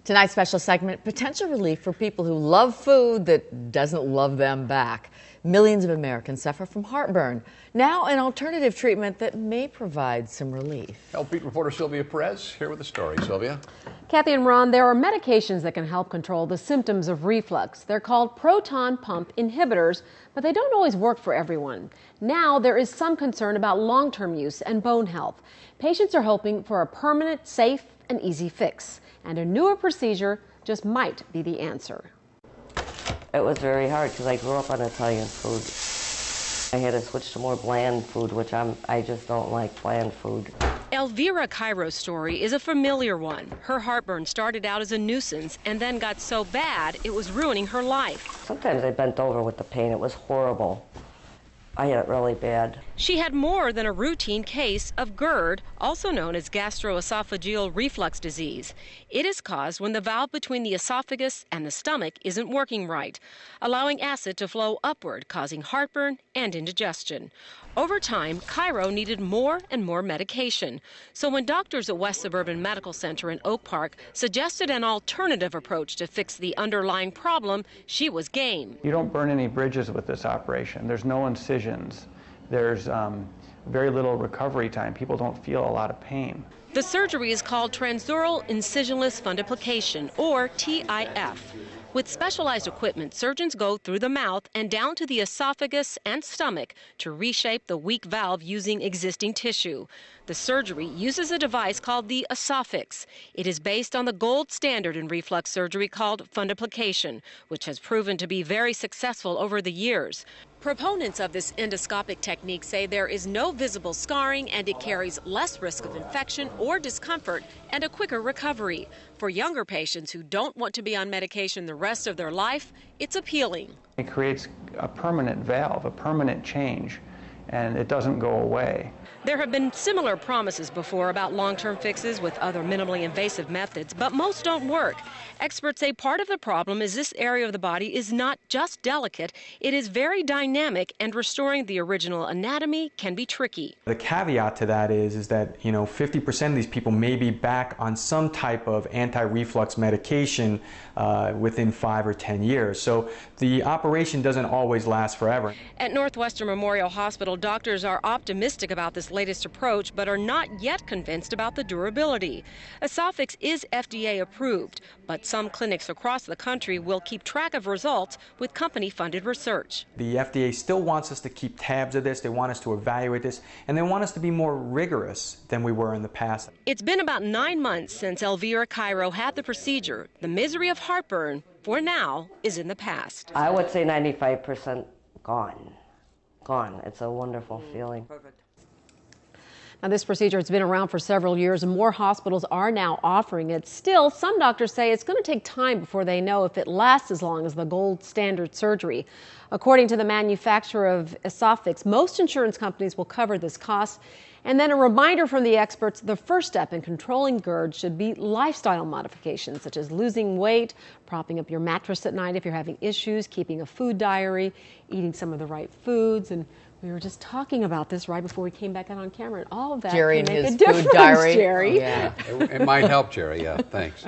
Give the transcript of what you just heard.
Tonight's special segment, potential relief for people who love food that doesn't love them back. Millions of Americans suffer from heartburn. Now an alternative treatment that may provide some relief. Health Beat reporter Sylvia Perez here with the story. Sylvia? Kathy and Ron, there are medications that can help control the symptoms of reflux. They're called proton pump inhibitors, but they don't always work for everyone. Now there is some concern about long-term use and bone health. Patients are hoping for a permanent, safe, and easy fix. And a newer procedure just might be the answer. It was very hard because I grew up on Italian food. I had to switch to more bland food, which I just don't like bland food. Elvira Cairo's story is a familiar one. Her heartburn started out as a nuisance and then got so bad it was ruining her life. Sometimes I bent over with the pain. It was horrible. I had it really bad. She had more than a routine case of GERD, also known as gastroesophageal reflux disease. It is caused when the valve between the esophagus and the stomach isn't working right, allowing acid to flow upward, causing heartburn and indigestion. Over time, Cairo needed more and more medication. So when doctors at West Suburban Medical Center in Oak Park suggested an alternative approach to fix the underlying problem, she was game. You don't burn any bridges with this operation. There's no incisions. There's very little recovery time. People don't feel a lot of pain. The surgery is called Transoral Incisionless Fundoplication, or TIF. With specialized equipment, surgeons go through the mouth and down to the esophagus and stomach to reshape the weak valve using existing tissue. The surgery uses a device called the Esophyx. It is based on the gold standard in reflux surgery called Fundoplication, which has proven to be very successful over the years. Proponents of this endoscopic technique say there is no visible scarring and it carries less risk of infection or discomfort and a quicker recovery. For younger patients who don't want to be on medication the rest of their life, it's appealing. It creates a permanent valve, a permanent change, and it doesn't go away. There have been similar promises before about long-term fixes with other minimally invasive methods, but most don't work. Experts say part of the problem is this area of the body is not just delicate, it is very dynamic, and restoring the original anatomy can be tricky. The caveat to that is that 50% of these people may be back on some type of anti-reflux medication within 5 or 10 years. So the operation doesn't always last forever. At Northwestern Memorial Hospital, doctors are optimistic about this latest approach, but are not yet convinced about the durability. Esophyx is FDA approved, but some clinics across the country will keep track of results with company-funded research. The FDA still wants us to keep tabs of this, they want us to evaluate this, and they want us to be more rigorous than we were in the past. It's been about 9 months since Elvira Cairo had the procedure. The misery of heartburn, for now, is in the past. I would say 95% gone. Gone. It's a wonderful feeling. Perfect. Now, this procedure has been around for several years and more hospitals are now offering it. Still, some doctors say it's going to take time before they know if it lasts as long as the gold standard surgery. According to the manufacturer of Esophyx, most insurance companies will cover this cost. And then a reminder from the experts, the first step in controlling GERD should be lifestyle modifications, such as losing weight, propping up your mattress at night if you're having issues, keeping a food diary, eating some of the right foods. And we were just talking about this right before we came back out on camera, and all of that Jerry can and make his a difference, food diary. Jerry. Yeah. It might help, Jerry. Yeah, thanks.